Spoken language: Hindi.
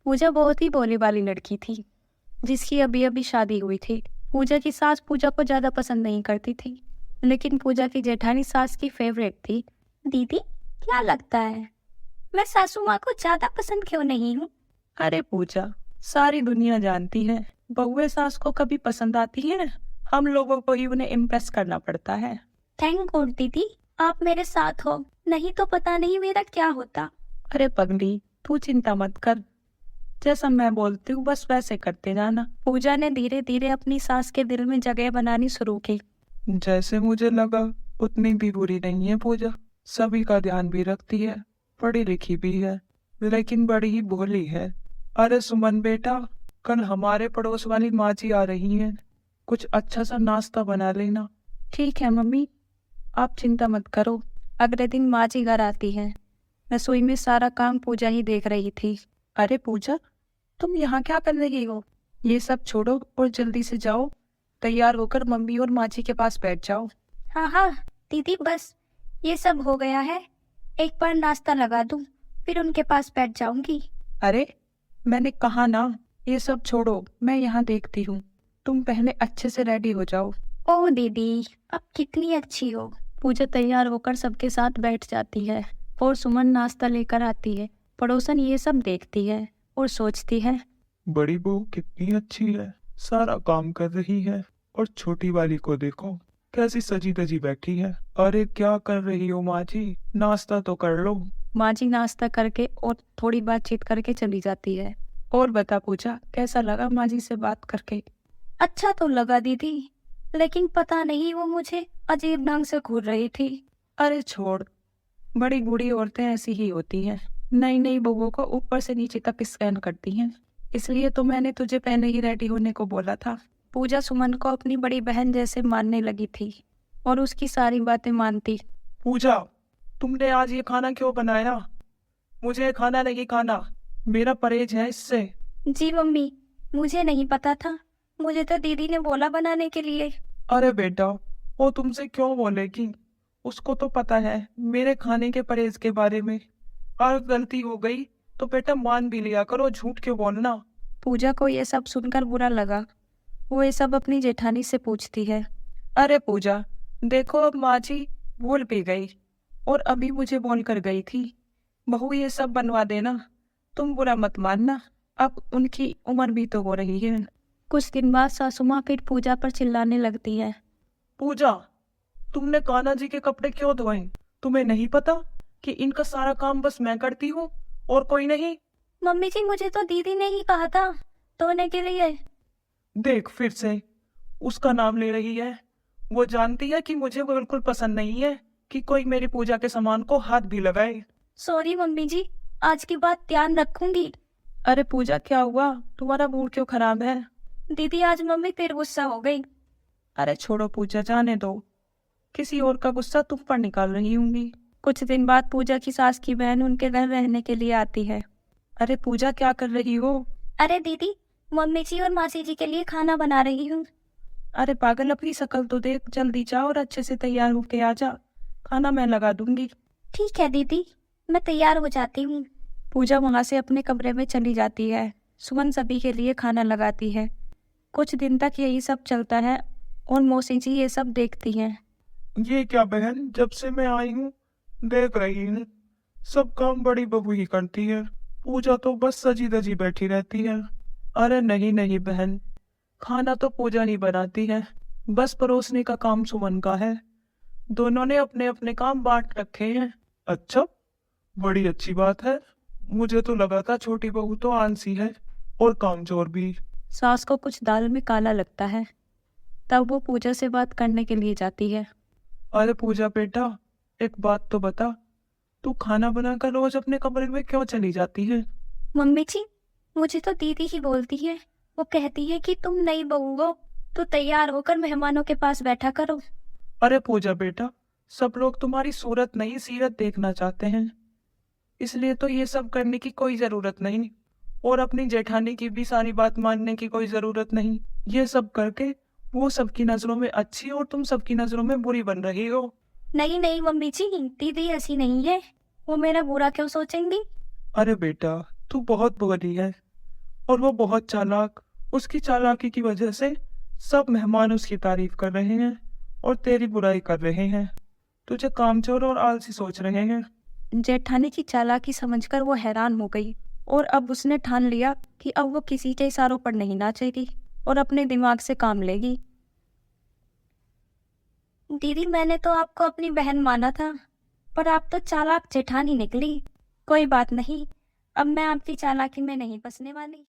पूजा बहुत ही भोली वाली लड़की थी, जिसकी अभी अभी शादी हुई थी। पूजा की सास पूजा को ज्यादा पसंद नहीं करती थी, लेकिन पूजा की जेठानी सास की फेवरेट थी। दीदी, क्या लगता है मैं सासू माँ को ज्यादा पसंद क्यों नहीं हूँ? अरे पूजा, सारी दुनिया जानती है बहुएं सास को कभी पसंद आती है। हम लोगों को ही उन्हें इम्प्रेस करना पड़ता है। थैंक गॉड दीदी, आप मेरे साथ हो, नहीं तो पता नहीं मेरा क्या होता। अरे पगली, तू चिंता मत कर। जैसा मैं बोलती हूँ बस वैसे करते जाना। पूजा ने धीरे धीरे अपनी सास के दिल में जगह बनानी शुरू की। जैसे मुझे लगा उतनी भी बुरी नहीं है पूजा। सभी का ध्यान भी रखती है, पढ़ी लिखी भी है, लेकिन बड़ी ही भोली है। अरे सुमन बेटा, कल हमारे पड़ोस वाली माँ जी आ रही हैं। कुछ अच्छा सा नाश्ता बना लेना। ठीक है मम्मी, आप चिंता मत करो। अगले दिन माँ जी घर आती है। रसोई में सारा काम पूजा ही देख रही थी। अरे पूजा, तुम यहाँ क्या कर रही हो? ये सब छोड़ो और जल्दी से जाओ, तैयार होकर मम्मी और माँ जी के पास बैठ जाओ। हाँ हाँ दीदी, बस ये सब हो गया है, एक बार नाश्ता लगा दूं, फिर उनके पास बैठ जाऊंगी। अरे मैंने कहा ना, ये सब छोड़ो, मैं यहाँ देखती हूँ। तुम पहले अच्छे से रेडी हो जाओ। ओह दीदी, अब कितनी अच्छी हो। पूजा तैयार होकर सबके साथ बैठ जाती है और सुमन नाश्ता लेकर आती है। पड़ोसन ये सब देखती है और सोचती है, बड़ी बहू कितनी अच्छी है, सारा काम कर रही है। और छोटी वाली को देखो, कैसी सजी धजी बैठी है। अरे क्या कर रही हो माँ जी, नाश्ता तो कर लो। माँ जी नाश्ता करके और थोड़ी बातचीत करके चली जाती है। और बता पूजा, कैसा लगा माँ जी से बात करके? अच्छा तो लगा दीदी, लेकिन पता नहीं वो मुझे अजीब ढंग से घूर रही थी। अरे छोड़, बड़ी बूढ़ी औरतें ऐसी ही होती हैं, नई नई बहूओं को ऊपर से नीचे तक स्कैन करती हैं। इसलिए तो मैंने तुझे पहले ही रेडी होने को बोला था। पूजा सुमन को अपनी बड़ी बहन जैसे मानने लगी थी और उसकी सारी बातें मानती। पूजा, तुमने आज ये खाना क्यों बनाया? मुझे ये खाना नहीं खाना, मेरा परहेज है इससे। जी मम्मी, मुझे नहीं पता था, मुझे तो दीदी ने बोला बनाने के लिए। अरे बेटा, वो तुमसे क्यों बोलेगी? उसको तो पता है मेरे खाने के परहेज के बारे में। और गलती हो गई तो बेटा मान भी लिया करो, झूठ क्यों बोलना। पूजा को ये सब सुनकर बुरा लगा। वो ये सब अपनी जेठानी से पूछती है। अरे पूजा, देखो अब माँ जी भूल भी गई और अभी मुझे बोल कर गई थी, बहू ये सब बनवा देना। तुम बुरा मत मानना, अब उनकी उम्र भी तो हो रही है। कुछ दिन बाद सासू माँ फिर पूजा पर चिल्लाने लगती है। पूजा, तुमने कान्हा जी के कपड़े क्यों धोए? तुम्हें नहीं पता कि इनका सारा काम बस मैं करती हूँ और कोई नहीं? मम्मी जी, मुझे तो दीदी ने ही कहा था धोने के लिए। देख फिर से उसका नाम ले रही है। वो जानती है कि मुझे बिल्कुल पसंद नहीं है कि कोई मेरी पूजा के सामान को हाथ भी लगाए। सॉरी मम्मी जी, आज की बात ध्यान रखूंगी। अरे पूजा, क्या हुआ? तुम्हारा मूड क्यों खराब है? दीदी, आज मम्मी फिर गुस्सा हो गई। अरे छोड़ो पूजा, जाने दो। किसी और का गुस्सा तुम पर निकाल रही होंगी। कुछ दिन बाद पूजा की सास की बहन उनके घर रहने के लिए आती है। अरे पूजा, क्या कर रही हो? अरे दीदी, मम्मी जी और मासी जी के लिए खाना बना रही हूँ। अरे पागल, अपनी शक्ल तो देख, जल्दी जा और अच्छे से तैयार होके आ जा, खाना मैं लगा दूंगी। ठीक है दीदी, मैं तैयार हो जाती हूँ। पूजा वहां से अपने कमरे में चली जाती है। सुमन सभी के लिए खाना लगाती है। कुछ दिन तक यही सब चलता है और मौसी जी ये सब देखती हैं। ये क्या बहन, जब से मैं आई हूँ देख रही हूँ सब काम बड़ी बहू ही करती है। पूजा तो बस सजी धजी बैठी रहती है। अरे नहीं नहीं बहन, खाना तो पूजा ही बनाती है, बस परोसने का काम सुमन का है। दोनों ने अपने अपने काम बांट रखे हैं। अच्छा, बड़ी अच्छी बात है। मुझे तो लगा था छोटी बहू तो आलसी है और कामचोर भी। सास को कुछ दाल में काला लगता है, तब वो पूजा से बात करने के लिए जाती है। अरे पूजा बेटा, एक बात तो बता, तू खाना बनाकर रोज अपने कमरे में क्यों चली जाती है? मम्मी जी, मुझे तो दीदी ही बोलती है। वो कहती है कि तुम नई बहू हो तो तैयार होकर मेहमानों के पास बैठा करो। अरे पूजा बेटा, सब लोग तुम्हारी सूरत नहीं सीरत देखना चाहते हैं, इसलिए तो ये सब करने की कोई जरूरत नहीं। और अपनी जेठानी की भी सारी बात मानने की कोई जरूरत नहीं। ये सब करके वो सबकी नजरों में अच्छी और तुम सबकी नजरों में बुरी बन रही हो। नहीं नहीं मम्मी जी, दीदी ऐसी नहीं है, वो मेरा बुरा क्यों सोचेंगी। अरे बेटा, तू बहुत बुरी है, और वो बहुत चालाक। उसकी चालाकी की वजह से सब मेहमान उसकी तारीफ कर रहे हैं और तेरी बुराई कर रहे हैं। तुझे कामचोर और आलसी सोच रहे हैं। जेठानी की चालाकी समझकर वो हैरान हो गई और अब उसने ठान लिया कि अब वो किसी के इशारों पर नहीं नाचेगी और अपने दिमाग से काम लेगी। दीदी, मैंने तो आपको अपनी बहन माना था, पर आप तो चालाक जेठानी निकली। कोई बात नहीं, अब मैं आपकी चालाकी में नहीं फंसने वाली।